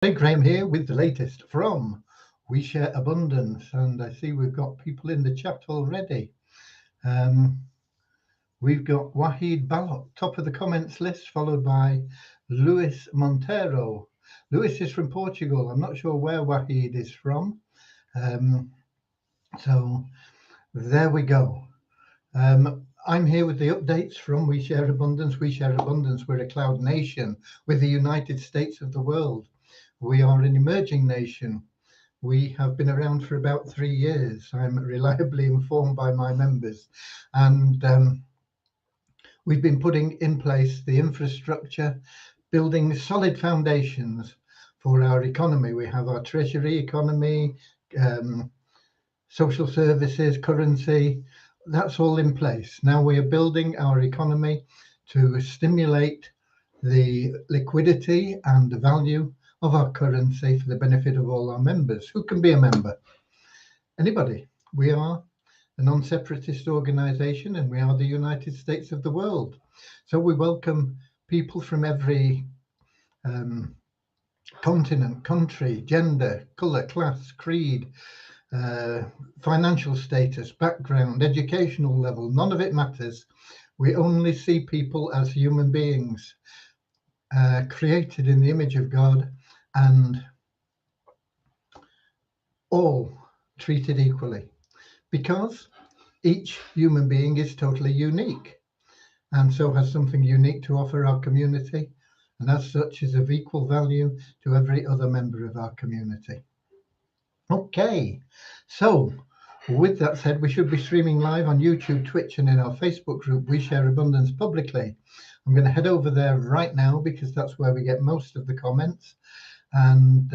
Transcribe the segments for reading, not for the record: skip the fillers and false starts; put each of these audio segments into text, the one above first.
Hey, Graham here with the latest from We Share Abundance, and I see we've got people in the chat already. We've got Wahid Balot, top of the comments list, followed by Luis Monteiro. Luis is from Portugal. I'm not sure where Wahid is from. So there we go. I'm here with the updates from We Share Abundance. We Share Abundance. We're a cloud nation. We're the United States of the world. We are an emerging nation. We have been around for about 3 years. I'm reliably informed by my members. And we've been putting in place the infrastructure, building solid foundations for our economy. We have our treasury economy, social services, currency. That's all in place. Now we are building our economy to stimulate the liquidity and the value of our currency for the benefit of all our members. Who can be a member? Anybody. We are a non-separatist organization and we are the United States of the world. So we welcome people from every continent, country, gender, color, class, creed, financial status, background, educational level. None of it matters. We only see people as human beings, created in the image of God and all treated equally, because each human being is totally unique and so has something unique to offer our community, and as such is of equal value to every other member of our community. Okay, so with that said, we should be streaming live on YouTube, Twitch, and in our Facebook group, We Share Abundance Publicly. I'm going to head over there right now because that's where we get most of the comments. And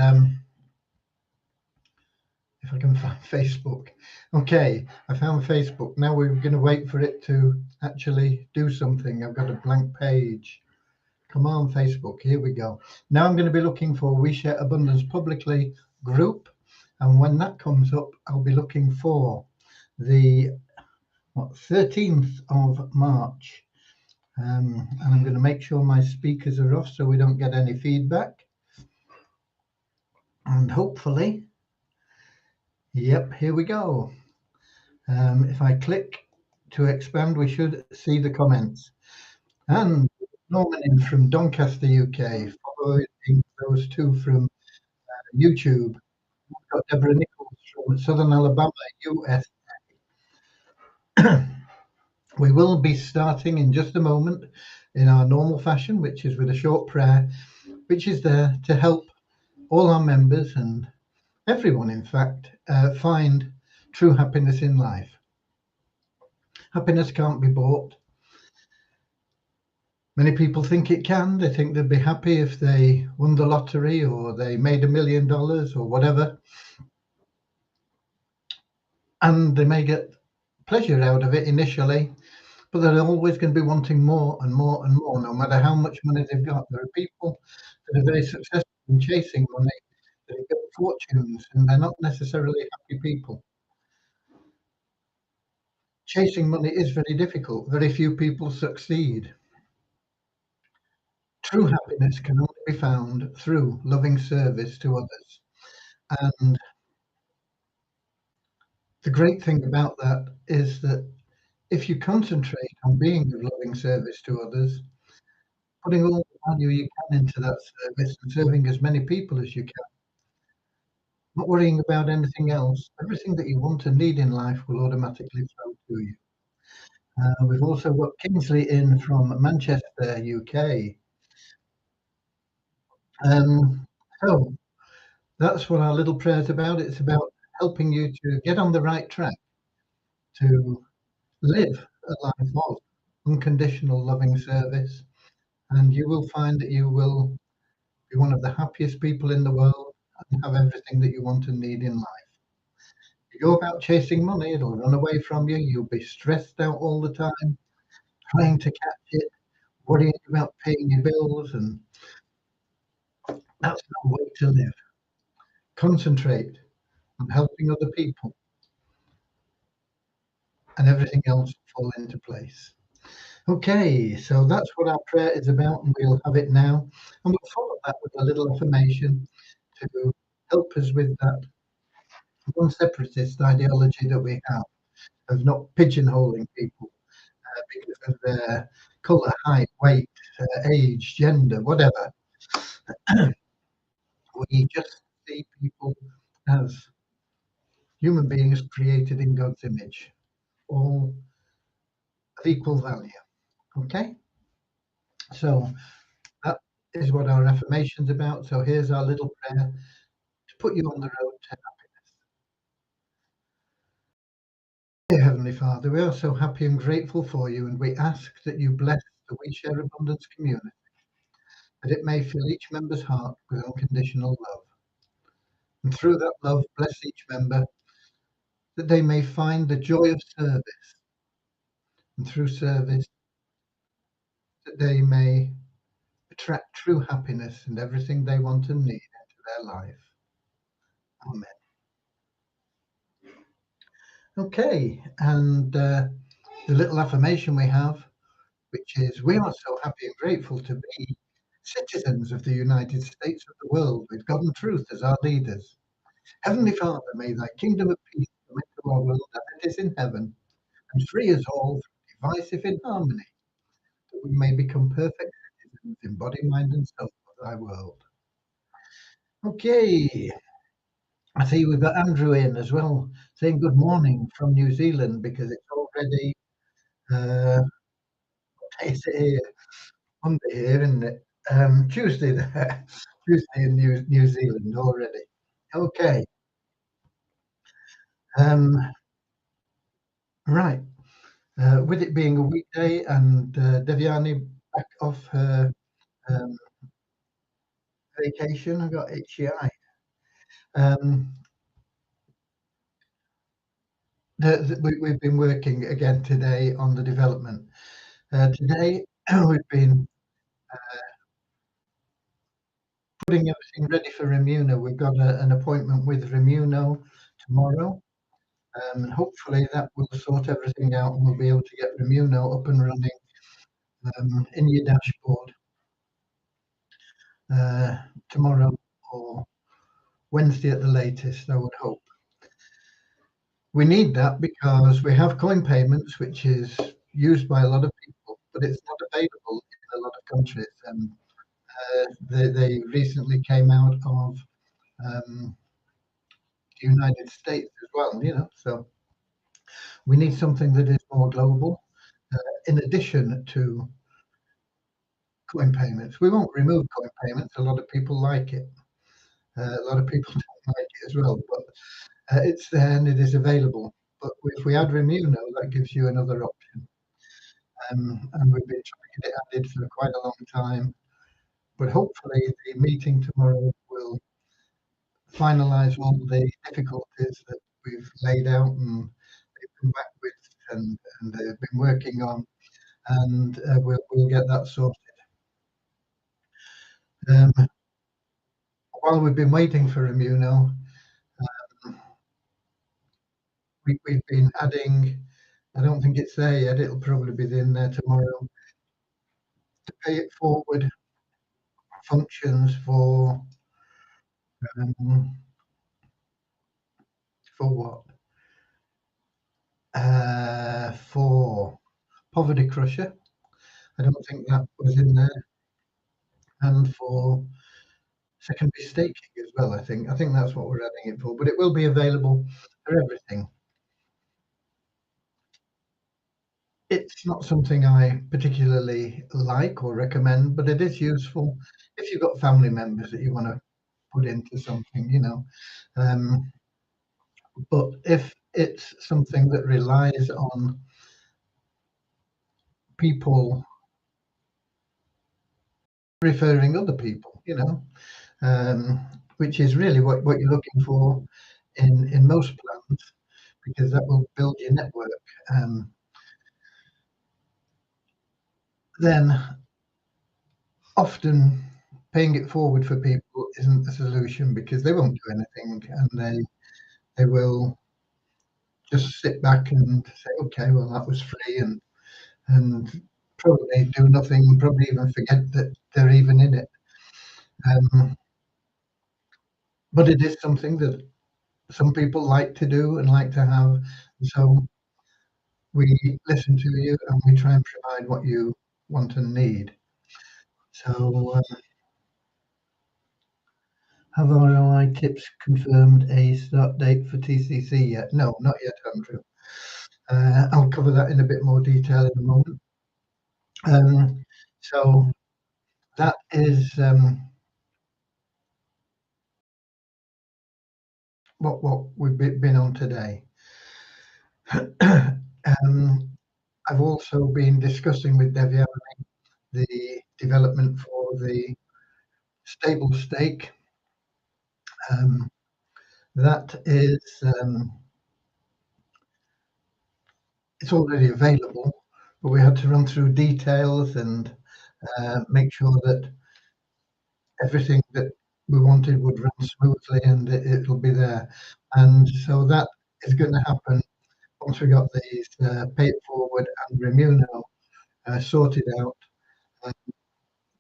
if I can find Facebook. Okay, I found Facebook. Now we're going to wait for it to actually do something. I've got a blank page. Come on, Facebook. Here we go. Now I'm going to be looking for We Share Abundance Publicly group. And when that comes up, I'll be looking for the 13th of March. And I'm going to make sure my speakers are off so we don't get any feedback. And hopefully, yep, here we go. If I click to expand, we should see the comments. And Norman in from Doncaster, UK, following those two from YouTube. We've got Deborah Nichols from Southern Alabama, US. We will be starting in just a moment in our normal fashion, which is with a short prayer, which is there to help all our members and everyone, in fact, find true happiness in life. Happiness can't be bought. Many people think it can. They think they'd be happy if they won the lottery or they made $1 million or whatever. And they may get pleasure out of it initially, but they're always going to be wanting more and more and more, no matter how much money they've got. There are people that are very successful in chasing money, that have got fortunes, and they're not necessarily happy people. Chasing money is very difficult. Very few people succeed. True happiness can only be found through loving service to others. And the great thing about that is that if you concentrate on being of loving service to others, putting all the value you can into that service and serving as many people as you can, not worrying about anything else, everything that you want and need in life will automatically flow to you. We've also got Kingsley in from Manchester, UK. So that's what our little prayer is about. It's about helping you to get on the right track, to live a life of unconditional loving service, and you will find that you will be one of the happiest people in the world and have everything that you want and need in life. If you go about chasing money, it'll run away from you. You'll be stressed out all the time, trying to catch it, worrying about paying your bills, and that's no way to live. Concentrate on helping other people, and everything else will fall into place. Okay, so that's what our prayer is about, and we'll have it now. And we'll follow that with a little affirmation to help us with that non-separatist ideology that we have of not pigeonholing people because of their colour, height, weight, age, gender, whatever. We just see people as human beings created in God's image, all of equal value. Okay? So that is what our affirmation's about. So here's our little prayer to put you on the road to happiness. Dear Heavenly Father, we are so happy and grateful for you, and we ask that you bless the We Share Abundance community, that it may fill each member's heart with unconditional love. And through that love, bless each member, that they may find the joy of service, and through service, that they may attract true happiness and everything they want and need into their life. Amen. Okay, and the little affirmation we have, which is, we are so happy and grateful to be citizens of the United States of the world, with God and truth as our leaders. Heavenly Father, may thy kingdom of peace come into our world as it is in heaven, and free us all from divisive inharmony, that we may become perfect citizens in body, mind, and soul of thy world. Okay, I see we've got Andrew in as well, saying good morning from New Zealand, because it's already, what day is it here? Monday here, isn't it? Tuesday there. Tuesday in New Zealand already. Okay. Right. With it being a weekday and Devyani back off her vacation, I got itchy eye. We've been working again today on the development. Today we've been putting everything ready for Remuno. We've got an appointment with Remuno tomorrow. And hopefully that will sort everything out, and we'll be able to get Remuno up and running in your dashboard tomorrow or Wednesday at the latest, I would hope. We need that because we have coin payments, which is used by a lot of people, but it's not available in a lot of countries. And they recently came out of the United States as well, so we need something that is more global. In addition to coin payments, we won't remove coin payments. A lot of people like it. A lot of people don't like it as well, but it's there and it is available. But if we add Remuno, that gives you another option. And we've been trying to get it added for quite a long time. But hopefully the meeting tomorrow will finalize all the difficulties that we've laid out and they've come back with and they've been working on, and we'll get that sorted. While we've been waiting for Remuno, we've been adding, I don't think it's there yet, it'll probably be in there tomorrow, to pay it forward functions for what? For Poverty Crusher. I don't think that was in there. And for secondary staking as well, I think. I think that's what we're adding it for, but it will be available for everything. It's not something I particularly like or recommend, but it is useful if you've got family members that you want to put into something. But if it's something that relies on people referring other people, which is really what you're looking for in most plans, because that will build your network. Then often paying it forward for people isn't a solution, because they won't do anything, and they will just sit back and say, okay, well, that was free, and probably do nothing and probably even forget that they're even in it. Um, but it is something that some people like to do and like to have. So we listen to you and we try and provide what you want and need. So, have ROI Tips confirmed a start date for TCC yet? No, not yet, Andrew. I'll cover that in a bit more detail in a moment. So that is what we've been on today. I've also been discussing with Debbie the development for the stable stake. That is, it's already available, but we had to run through details and make sure that everything that we wanted would run smoothly and it'll be there. And so that is going to happen once we got these Pay It Forward and Remuno sorted out.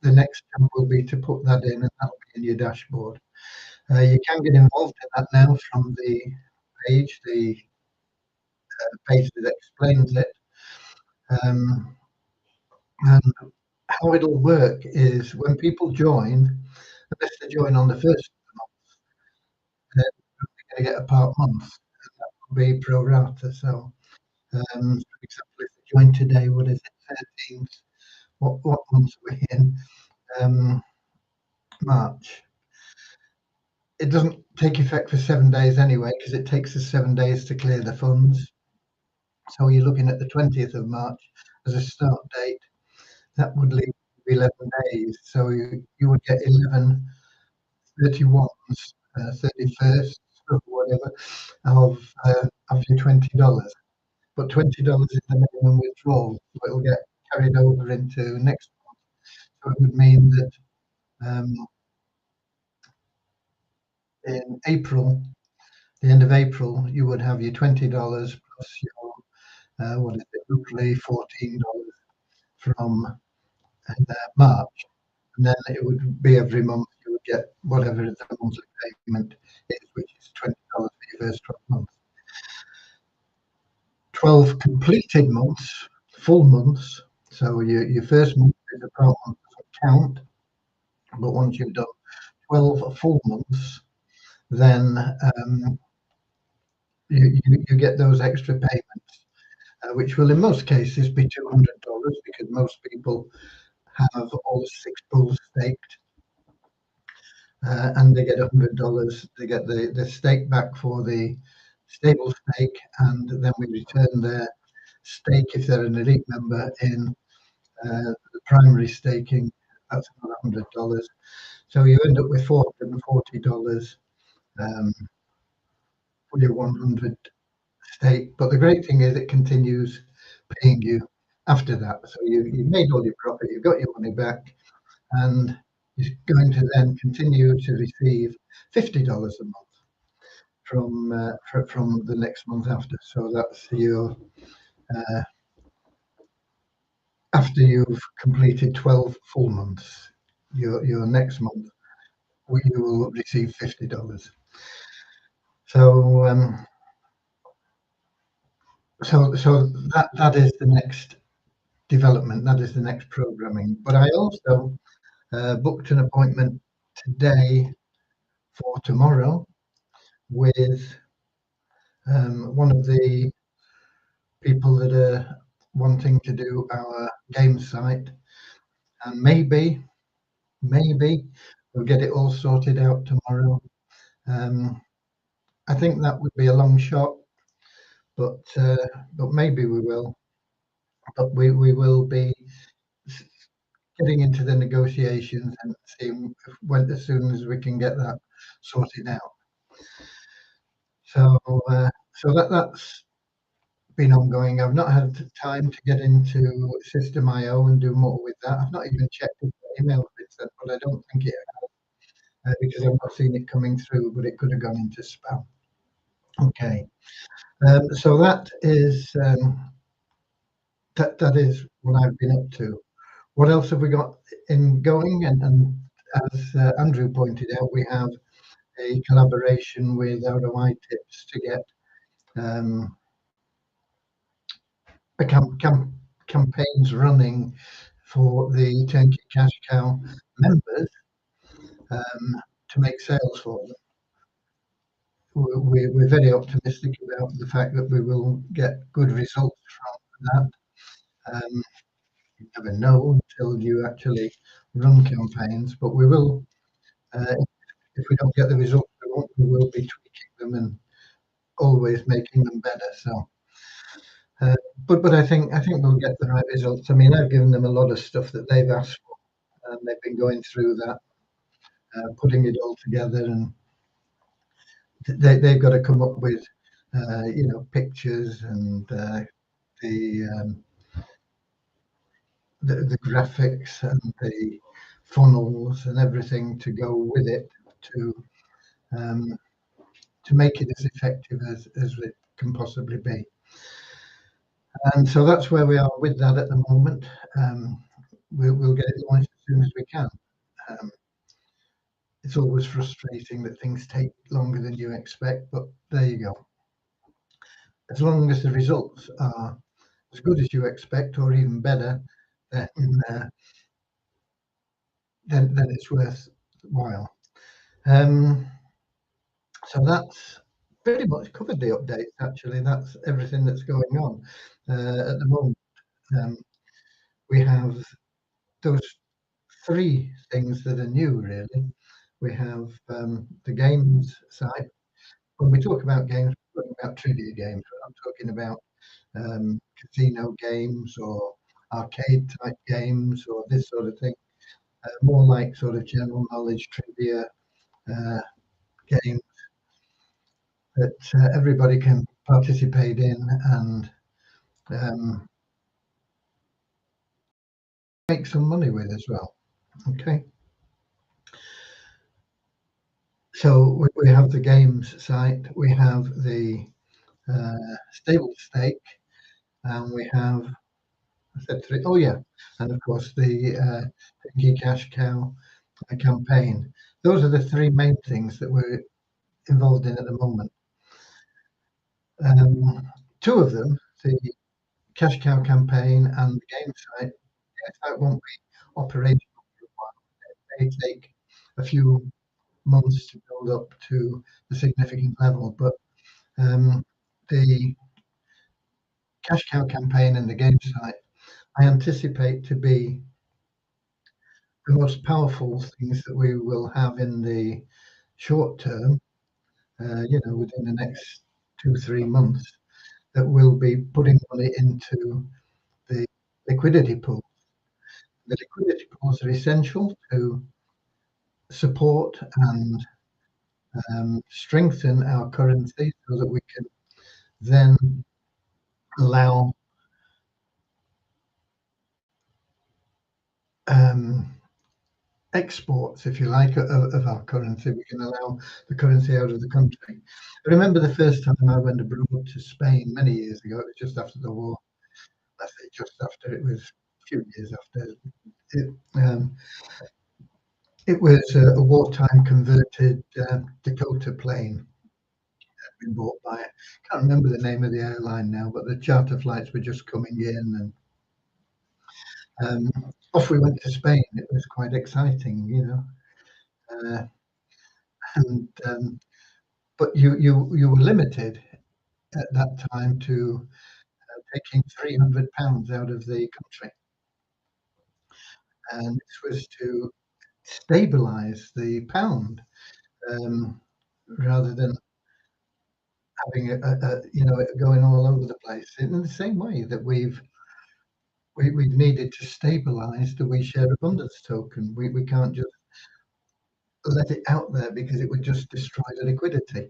The next step will be to put that in, and that'll be in your dashboard. You can get involved in that now from the page that explains it. And how it'll work is when people join, unless they join on the first month, they're going to get a part month, and that will be pro rata. So, for example, if they join today, what is it, 13th? What month are we in? March. It doesn't take effect for 7 days anyway, because it takes us 7 days to clear the funds. So you're looking at the 20th of March as a start date. That would leave 11 days. So you would get 11 31s, 31st, or whatever, of your $20. But $20 is the minimum withdrawal, so it'll get carried over into next month. So it would mean that in April, the end of April, you would have your $20 plus your what is it, roughly $14 from March, and then it would be every month you would get whatever the monthly payment is, which is $20 for your first 12 months. 12 completed months, full months. So your first month is a part month doesn't count, but once you've done 12 full months, then you get those extra payments, which will in most cases be $200 because most people have all 6 pools staked, and they get $100. They get the stake back for the stable stake, and then we return their stake if they're an elite member in the primary staking. That's another $100. So you end up with $440 for your 100 stake. But the great thing is it continues paying you after that. So you made all your profit, you've got your money back, and you're going to then continue to receive $50 a month from the next month after. So that's your after you've completed 12 full months, your next month you will receive $50. So so that is the next development. That is the next programming. But I also booked an appointment today for tomorrow with one of the people that are wanting to do our game site, and maybe we'll get it all sorted out tomorrow. I think that would be a long shot, but maybe we will. But we will be getting into the negotiations and seeing when as soon as we can get that sorted out. So that's been ongoing. I've not had time to get into System.io and do more with that. I've not even checked if the email has been sent, but I don't think it has because I've not seen it coming through, but it could have gone into spam. Okay, so that is that is what I've been up to. What else have we got in going? And as Andrew pointed out, we have a collaboration with ROI Tips to get um, a campaigns running for the Turnkey Cash Cow members to make sales for them. We're very optimistic about the fact that we will get good results from that. You never know until you actually run campaigns, but we will. If we don't get the results we want, we will be tweaking them and always making them better. So, but I think we'll get the right results. I mean, I've given them a lot of stuff that they've asked for, and they've been going through that, putting it all together, and they've got to come up with, pictures and the, um, the graphics and the funnels and everything to go with it to um, to make it as effective as it can possibly be. And so that's where we are with that at the moment. We'll get it launched as soon as we can. Um, it's always frustrating that things take longer than you expect, but there you go. As long as the results are as good as you expect or even better, then uh, then it's worthwhile. Um, so that's pretty much covered the updates. Actually, that's everything that's going on at the moment. Um, we have those three things that are new, really. We have the games side. When we talk about games, we're talking about trivia games. We're not talking about casino games or arcade type games or this sort of thing. More like sort of general knowledge trivia uh, games that everybody can participate in and um, make some money with as well. Okay. So we have the games site, we have the stable stake, and we have, I said three, oh yeah, and of course the Turnkey Cash Cow campaign. Those are the three main things that we're involved in at the moment. Two of them, the Cash Cow campaign and the game site, won't be operational for a while. They take a few months to build up to a significant level, but the Cash Cow campaign and the game site, I anticipate to be the most powerful things that we will have in the short term, within the next 2, 3 months, that we'll be putting money into the liquidity pool. The liquidity pools are essential to support and strengthen our currency so that we can then allow exports, if you like, of our currency. We can allow the currency out of the country. I remember the first time I went abroad to Spain many years ago. It was just after the war. I say just after, it was a few years after. It, um, it was a wartime converted Dakota plane been bought by, I can't remember the name of the airline now, but the charter flights were just coming in, and off we went to Spain. It was quite exciting, uh, and but you were limited at that time to taking £300 out of the country, and this was to stabilise the pound rather than having it going all over the place. In the same way that we've needed to stabilise the We Share Abundance token. We can't just let it out there because it would just destroy the liquidity.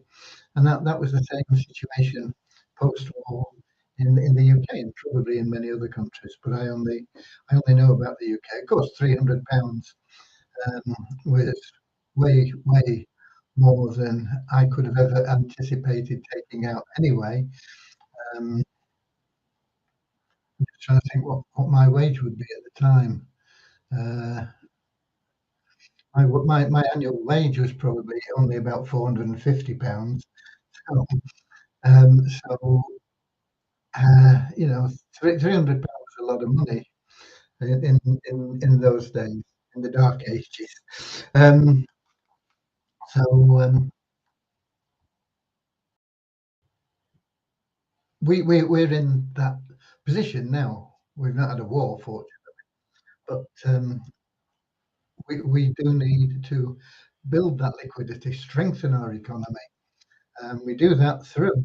And that was the same situation post-war in the UK and probably in many other countries. But I only know about the UK. Of course, £300 was way more than I could have ever anticipated taking out anyway. trying to think what my wage would be at the time. Uh, my annual wage was probably only about £450. So, so you know, £300 was a lot of money in those days, in the dark ages. Um, so we're in that position now. We've not had a war, fortunately, but we do need to build that liquidity, strengthen our economy. We do that through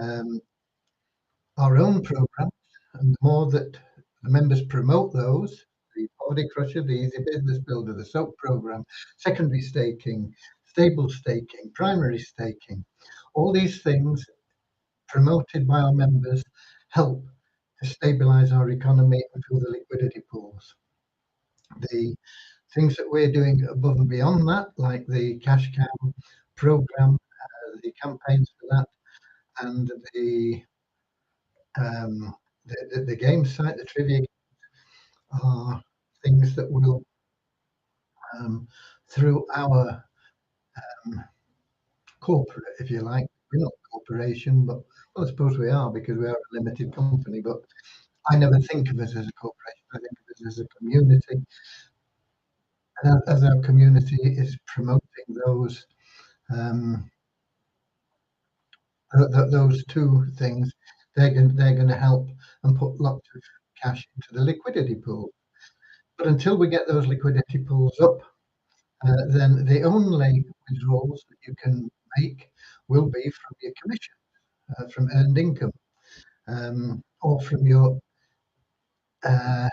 um, our own programs, and the more that the members promote those, the Poverty Crusher, the Easy Business Builder, the SOAP program, secondary staking, stable staking, primary staking, all these things promoted by our members help to stabilize our economy and fill the liquidity pools. The things that we're doing above and beyond that, like the cash cow program, the campaigns for that, and um, the game site, the trivia, are things that will, through our corporate, if you like, we're not a corporation, but well, I suppose we are because we are a limited company. But I never think of us as a corporation. I think of us as a community, and as our community is promoting those um, those two things, they're going to help and put lots of cash into the liquidity pool. But until we get those liquidity pools up, then the only withdrawals that you can make will be from your commission, from earned income, or from your uh,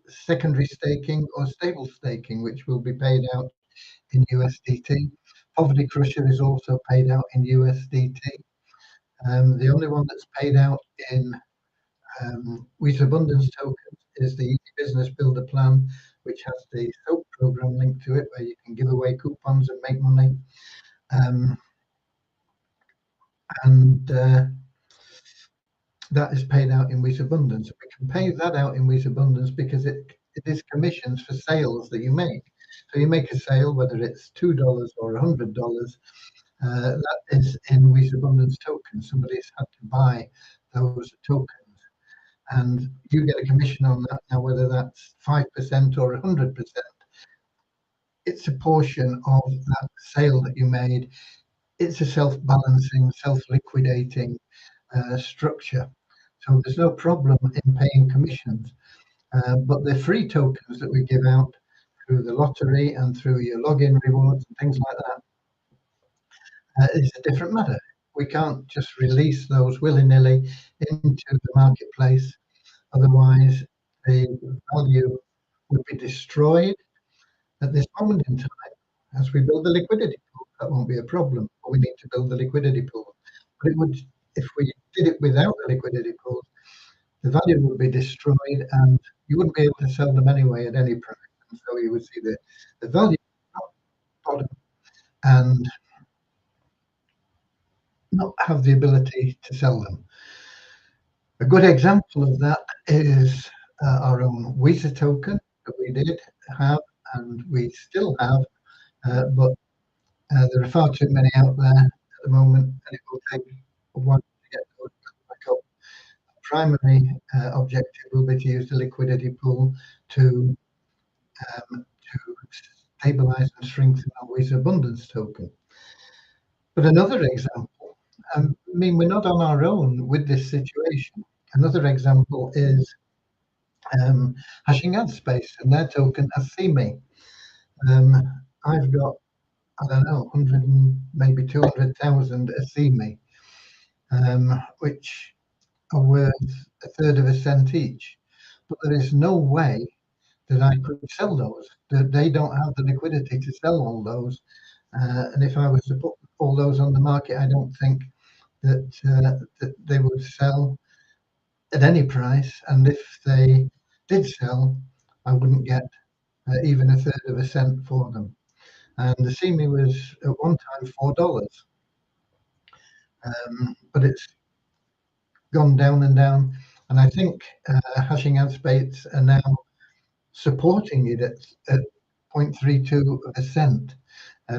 secondary staking or stable staking, which will be paid out in USDT. Poverty Crusher is also paid out in USDT. The only one that's paid out in Wheat Abundance tokens is the Easy Business Builder plan, which has the SOAP program linked to it, where you can give away coupons and make money. And that is paid out in Wheat Abundance. We can pay that out in Wheat Abundance because it is commissions for sales that you make. So you make a sale, whether it's $2 or $100, that is in Wheat Abundance tokens. Somebody's had to buy those tokens, and you get a commission on that. Now, whether that's 5% or 100%, it's a portion of that sale that you made. It's a self-balancing, self-liquidating structure. So there's no problem in paying commissions. But the free tokens that we give out through the lottery and through your login rewards and things like that is a different matter. We can't just release those willy-nilly into the marketplace. Otherwise, the value would be destroyed at this moment in time. As we build the liquidity pool, that won't be a problem. But we need to build the liquidity pool. But it would, if we did it without the liquidity pool, the value would be destroyed, and you wouldn't be able to sell them anyway at any price. And so you would see the value bottom and not have the ability to sell them. A good example of that is our own Visa token that we did have and we still have, but there are far too many out there at the moment, and it will take a while to get those back up. Primary objective will be to use the liquidity pool to stabilize and strengthen our Visa Abundance token. But another example, I mean, we're not on our own with this situation. Another example is Hashing Ad Space and their token Atheme. I've got, I don't know, 100, maybe 200,000 Atheme, which are worth a third of a cent each. But there is no way that I could sell those. That they don't have the liquidity to sell all those. And if I was to put all those on the market, I don't think that they would sell at any price. And if they did sell, I wouldn't get even a third of a cent for them. And the CME was at one time $4, but it's gone down and down. And I think Hashing Aspates are now supporting it at 0.32%,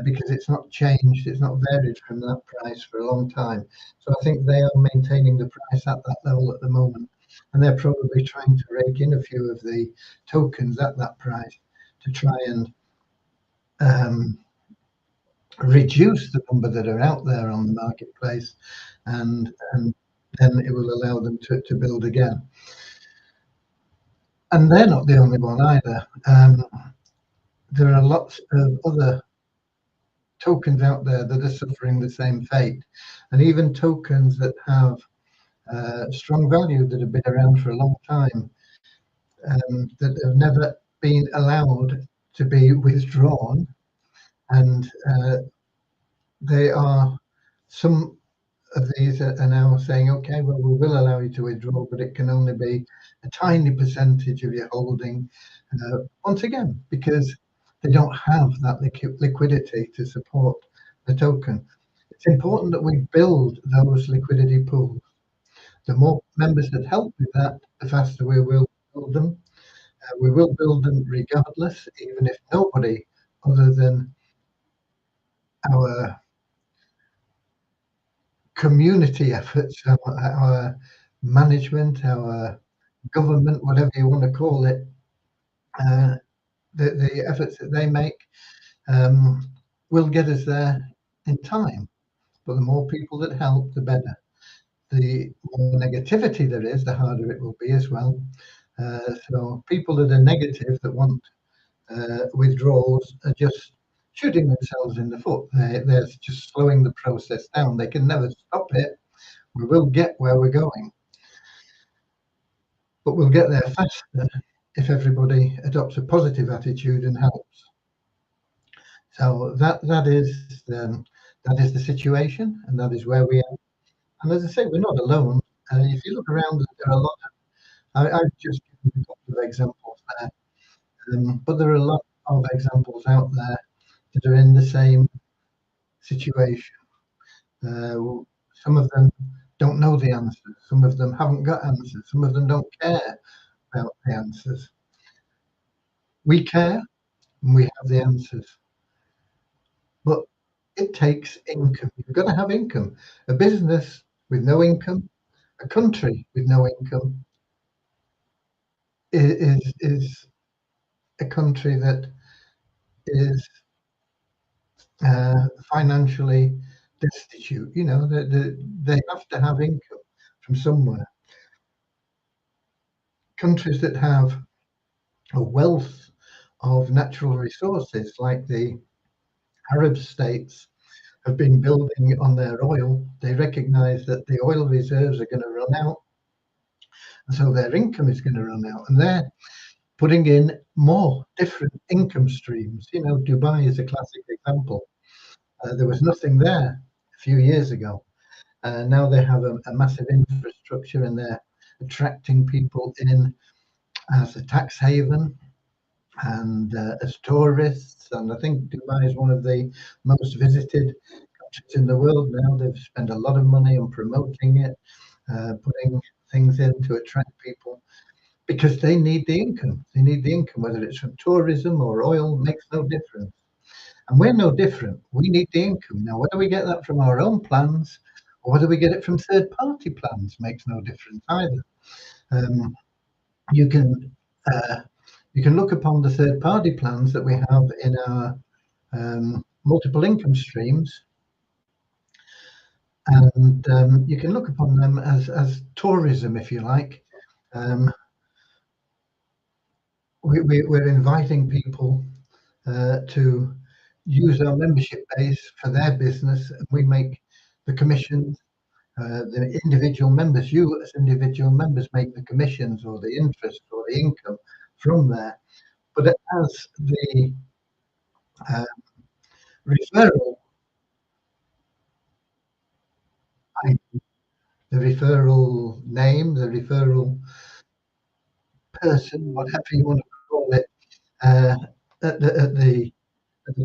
because it's not changed, it's not varied from that price for a long time. So I think they are maintaining the price at that level at the moment, and they're probably trying to rake in a few of the tokens at that price to try and reduce the number that are out there on the marketplace, and then it will allow them to build again. And they're not the only one either. There are lots of other tokens out there that are suffering the same fate, and even tokens that have strong value that have been around for a long time, that have never been allowed to be withdrawn, and they are some of these are now saying, okay, well, we will allow you to withdraw, but it can only be a tiny percentage of your holding. Once again, because they don't have that liquidity to support the token. It's important that we build those liquidity pools. The more members that help with that, the faster we will build them. We will build them regardless, even if nobody other than our community efforts, our management, our government, whatever you want to call it, the efforts that they make will get us there in time. But the more people that help, the better. The more negativity there is, the harder it will be as well. So people that are negative, that want withdrawals, are just shooting themselves in the foot. They're just slowing the process down. They can never stop it. We will get where we're going, but we'll get there faster if everybody adopts a positive attitude and helps. So that is the situation, and that is where we are. And as I say, we're not alone. If you look around, there are a lot of. I've just given a couple of examples there, but there are a lot of examples out there that are in the same situation. Some of them don't know the answers. Some of them haven't got answers. Some of them don't care about the answers. We care, and we have the answers. But it takes income. You've got to have income. A business with no income, a country with no income, is a country that is financially destitute. You know, they have to have income from somewhere. Countries that have a wealth of natural resources, like the Arab states, have been building on their oil. They recognize that the oil reserves are going to run out, and so their income is going to run out, and they're putting in more different income streams. You know, Dubai is a classic example. There was nothing there a few years ago. Now they have a massive infrastructure, and they're attracting people in as a tax haven and as tourists. And I think Dubai is one of the most visited countries in the world now. They've spent a lot of money on promoting it, putting things in to attract people, because they need the income. They need the income, whether it's from tourism or oil, makes no difference. And we're no different. We need the income. Now, whether we get that from our own plans or whether we get it from third party plans makes no difference either. Um, you can look upon the third party plans that we have in our multiple income streams, and you can look upon them as tourism, if you like. We're inviting people to use our membership base for their business, and we make the commissions. The individual members, you as individual members, make the commissions or the interest or the income from there. But as the referral, the referral name, the referral person, whatever you want to call it, uh, at the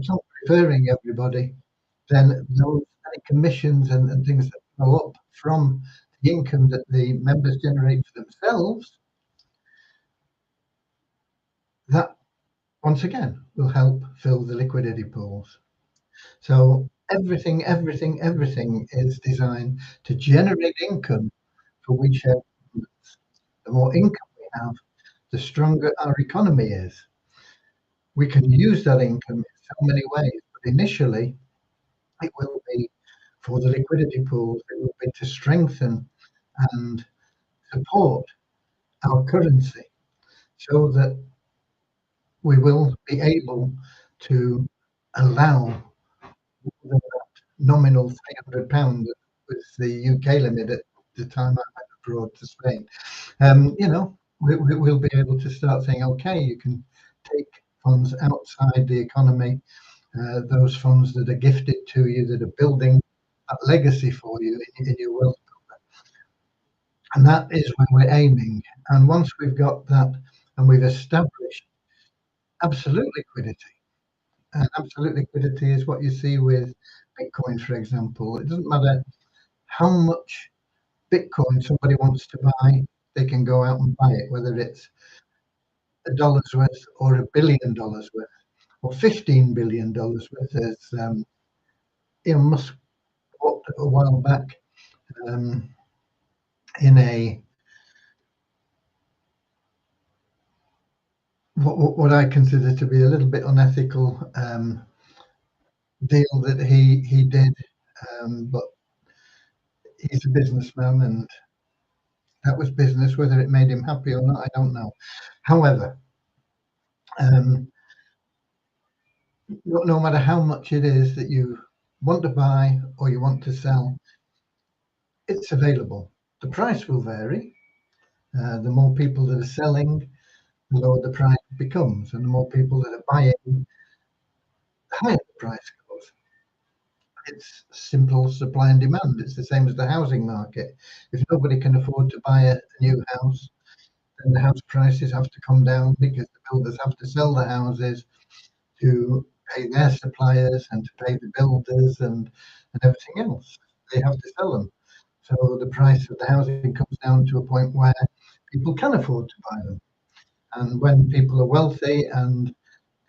top, referring everybody, then those any commissions and things that go up from the the income that the members generate for themselves, that once again will help fill the liquidity pools. So everything is designed to generate income for We Share Abundance. The more income we have, the stronger our economy is. We can use that income in so many ways, but initially it will be for the liquidity pools, it will be to strengthen and support our currency so that we will be able to allow the nominal £300 was the UK limit at the time I went abroad to Spain. We'll be able to start saying, okay, you can take funds outside the economy, those funds that are gifted to you, that are building that legacy for you in your wealth builder. And that is where we're aiming. And once we've got that and we've established absolute liquidity, and absolute liquidity is what you see with Bitcoin, for example. It doesn't matter how much Bitcoin somebody wants to buy, they can go out and buy it, whether it's $1 worth or $1 billion worth or $15 billion worth. As Elon Musk talked a while back um, in a what I consider to be a little bit unethical deal that he did, but he's a businessman and that was business. Whether it made him happy or not, I don't know. However, um, no matter how much it is that you want to buy or you want to sell, it's available. The price will vary. The more people that are selling, the lower the price becomes, and the more people that are buying, the higher the price goes. It's simple supply and demand. It's the same as the housing market. If nobody can afford to buy a new house, then the house prices have to come down because the builders have to sell the houses to pay their suppliers and to pay the builders and everything else. They have to sell them. So the price of the housing comes down to a point where people can afford to buy them. And when people are wealthy and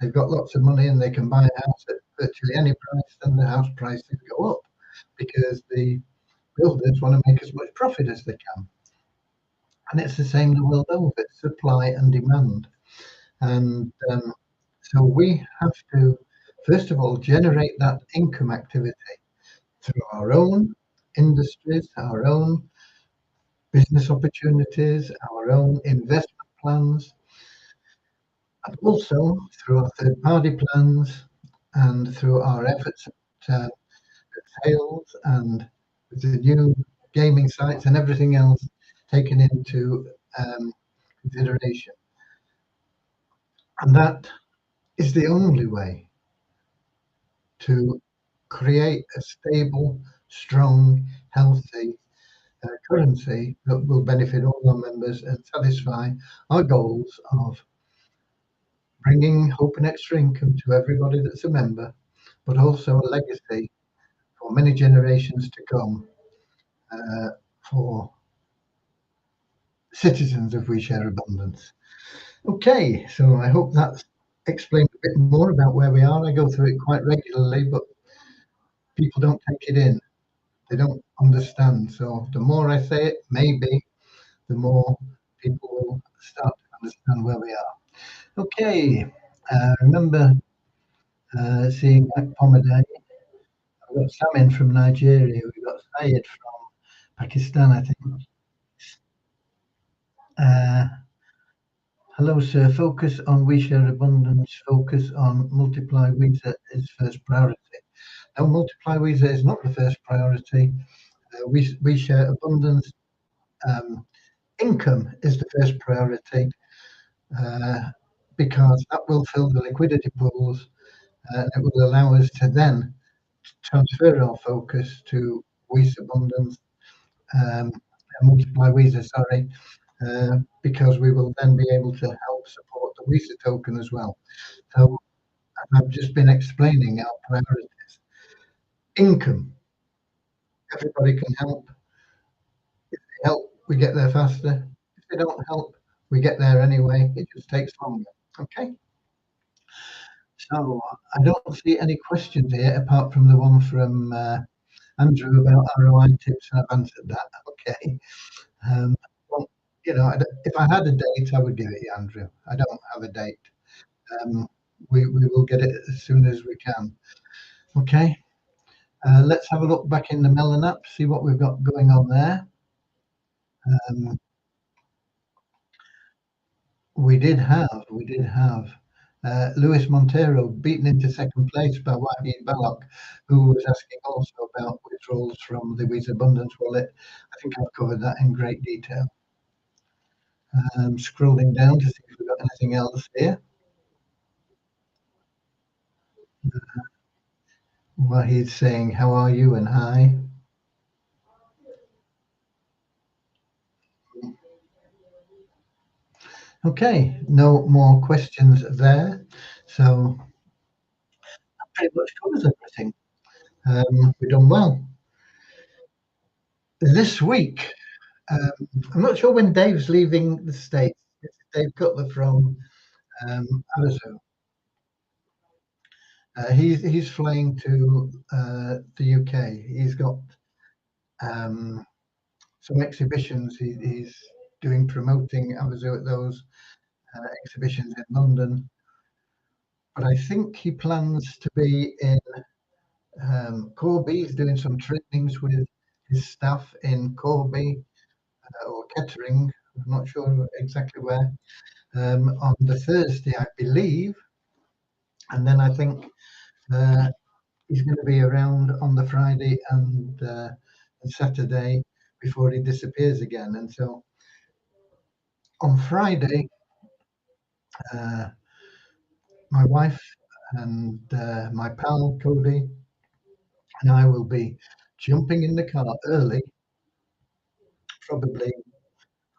they've got lots of money and they can buy a house at virtually any price, then the house prices go up because the builders want to make as much profit as they can. And it's the same the world over. It's supply and demand. And so we have to, first of all, generate that income activity through our own industries, our own business opportunities, our own investment plans, and also through our third party plans and through our efforts at sales and with the new gaming sites and everything else taken into consideration. And that is the only way to create a stable, strong, healthy currency that will benefit all our members and satisfy our goals of bringing hope and extra income to everybody that's a member, but also a legacy for many generations to come for citizens of We Share Abundance. Okay, so I hope that's explained a bit more about where we are. I go through it quite regularly, but people don't take it in. They don't understand. So the more I say it, maybe the more people will start to understand where we are. Okay, remember seeing Mac Pomaday. We've got Samin from Nigeria. We've got Syed from Pakistan, I think. Hello, sir. Focus on We Share Abundance. Focus on Multiply Visa is first priority. Now, Multiply Visa is not the first priority. We Share Abundance. Income is the first priority because that will fill the liquidity pools. It will allow us to then transfer our focus to Visa Abundance, Multiply Visa, sorry, because we will then be able to help support the Visa token as well. So I've just been explaining our priorities. Income, everybody can help. they help, we get there faster. If they don't help, we get there anyway. It just takes longer. Okay. So I don't see any questions here apart from the one from Andrew about ROI tips, and I've answered that. Okay. Well, if I had a date, I would give it you, Andrew. I don't have a date. Um, we will get it as soon as we can. Okay. Let's have a look back in the Melon app, see what we've got going on there. Um, we did have Luis Montero beaten into second place by Wahid Balak, who was asking also about withdrawals from the Wheat Abundance wallet. I think I've covered that in great detail. Scrolling down to see if we've got anything else here. Wahid saying, how are you, and hi. Okay, no more questions there. So that pretty much covers everything. We've done well. This week, I'm not sure when Dave's leaving the States. It's Dave Cutler from Amazon. He's flying to the UK. He's got some exhibitions. He's doing promoting Amazon at those exhibitions in London. But I think he plans to be in Corby. He's doing some trainings with his staff in Corby or Kettering. I'm not sure exactly where. On the Thursday, I believe. And then I think he's going to be around on the Friday and Saturday before he disappears again. And so on Friday, my wife and my pal Cody and I will be jumping in the car early, probably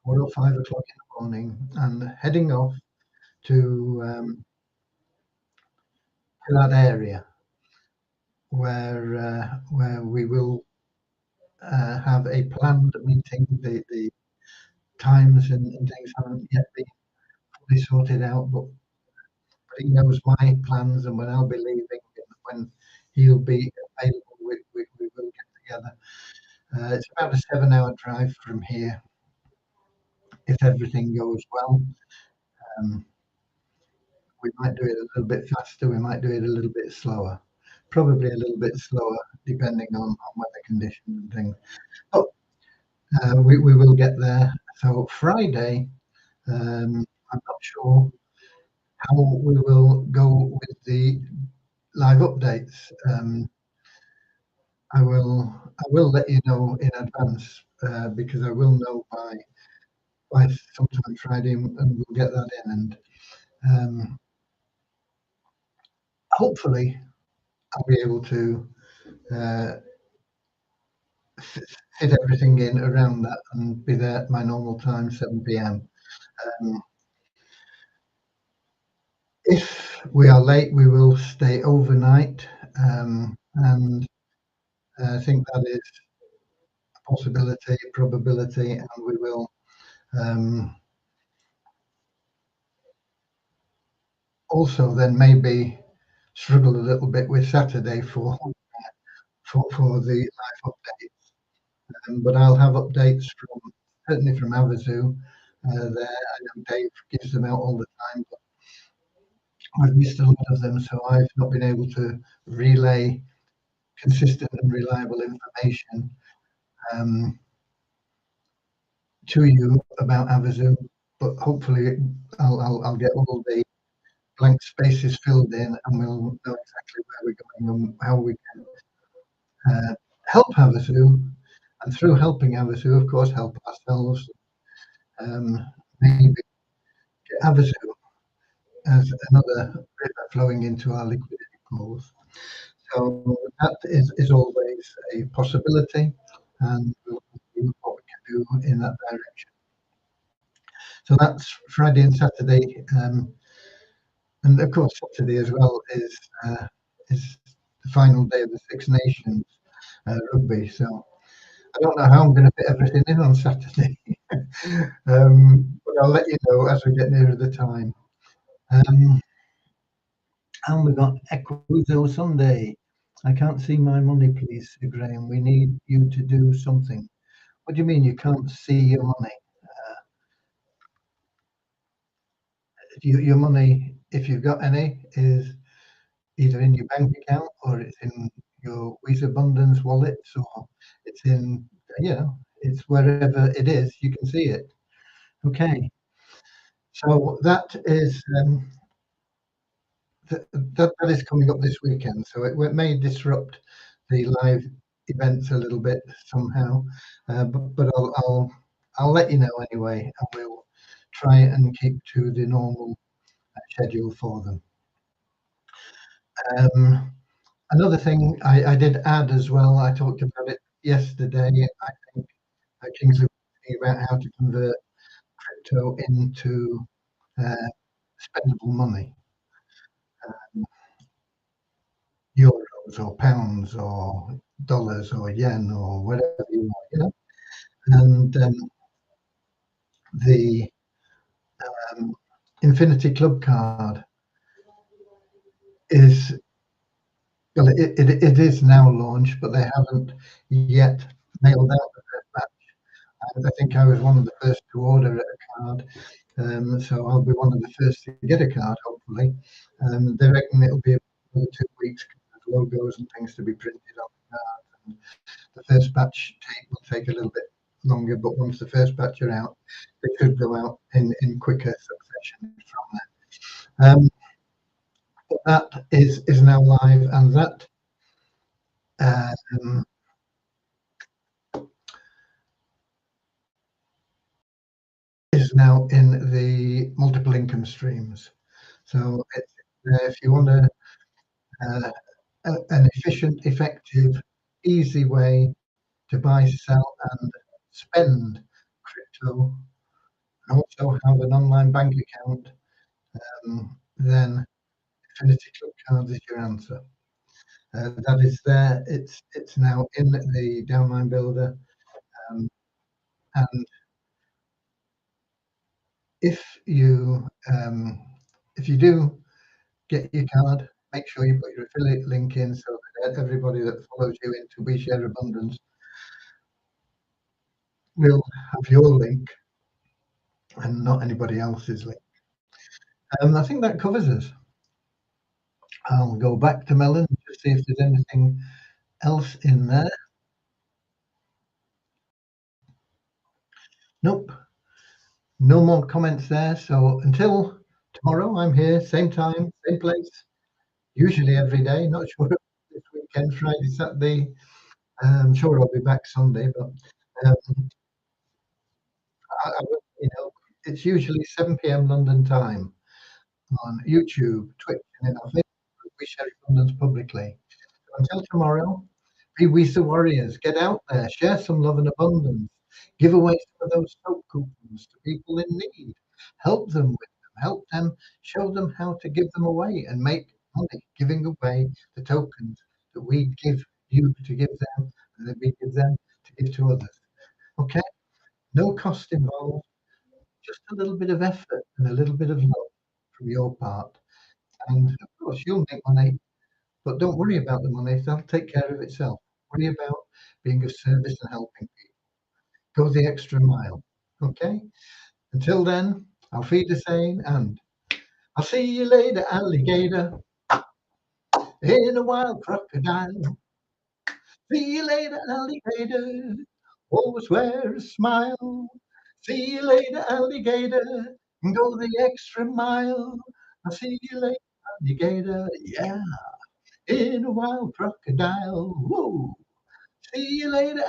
4 or 5 o'clock in the morning, and heading off to that area where we will have a planned meeting. The times and things haven't yet been fully sorted out, but he knows my plans and when I'll be leaving and when he'll be available. We will get together. It's about a 7-hour drive from here if everything goes well. We might do it a little bit faster. We might do it a little bit slower. Probably a little bit slower, depending on weather conditions and things. But we will get there. So Friday, I'm not sure how we will go with the live updates. I will let you know in advance because I will know by sometime Friday, and we'll get that in. And hopefully, I'll be able to uh, fit everything in around that and be there at my normal time, 7 p.m. If we are late, we will stay overnight, and I think that is a possibility, probability, and we will also then maybe struggle a little bit with Saturday for the live updates. But I'll have updates certainly from Avazu there. I know Dave gives them out all the time, but I've missed a lot of them, so I've not been able to relay consistent and reliable information to you about Avazu. But hopefully, I'll get all the blank spaces filled in, and we'll know exactly where we're going and how we can help Havasu, and through helping Havasu, of course, help ourselves. Maybe get Havasu as another river flowing into our liquidity pools. So that is always a possibility, and we'll see what we can do in that direction. So that's Friday and Saturday, and of course Saturday as well is the final day of the Six Nations rugby. So I don't know how I'm going to fit everything in on Saturday, but I'll let you know as we get nearer the time. Um, and we've got Equuzo Sunday. I can't see my money, please, Sir Graham. We need you to do something. What do you mean you can't see your money? Your money, if you've got any, is either in your bank account or it's in your Visa Abundance wallets or it's in, it's wherever it is, you can see it. Okay. So that is that is coming up this weekend. So it may disrupt the live events a little bit somehow, but I'll let you know anyway, and we'll try and keep to the normal schedule for them. Another thing I did add as well, I talked about it yesterday. I think Kings are thinking about how to convert crypto into spendable money, euros or pounds or dollars or yen or whatever you want. And the Infinity Club card is, well, it is now launched, but they haven't yet mailed out the first batch. And I think I was one of the first to order a card, so I'll be one of the first to get a card, hopefully. They reckon it'll be another 2 weeks, logos and things to be printed on the card. And the first batch will take a little bit longer, but once the first batch are out, they could go out in quicker succession from there. But that is now live, and that um, is now in the multiple income streams. So if you want an efficient, effective, easy way to buy, sell, and spend crypto, and also have an online bank account, then Infinity Club Cards is your answer. That is there. It's now in the downline builder, and if you do get your card, make sure you put your affiliate link in so that everybody that follows you into We Share Abundance will have your link and not anybody else's link. I think that covers us. I'll go back to Melon to see if there's anything else in there. Nope, no more comments there. So until tomorrow, I'm here, same time, same place, usually every day. Not sure this weekend, Friday, Saturday. I'm sure I'll be back Sunday, but it's usually 7 p.m. London time on YouTube, Twitch, and then on Facebook. We share abundance publicly. So until tomorrow, be Visa warriors. Get out there, share some love and abundance. Give away some of those soap coupons to people in need. Help them with them. Help them. Show them how to give them away and make money giving away the tokens that we give you to give them, and that we give them to give to others. Okay? No cost involved. Just a little bit of effort and a little bit of love from your part. And of course, you'll make money, but don't worry about the money. That'll take care of itself. Worry about being of service and helping people. Go the extra mile. Okay? Until then, I'll feed the sane and I'll see you later, alligator, in a wild crocodile. See you later, alligator. Always wear a smile. See you later, alligator. Go the extra mile. I'll see you later, alligator. Yeah, in a wild crocodile. Whoa. See you later.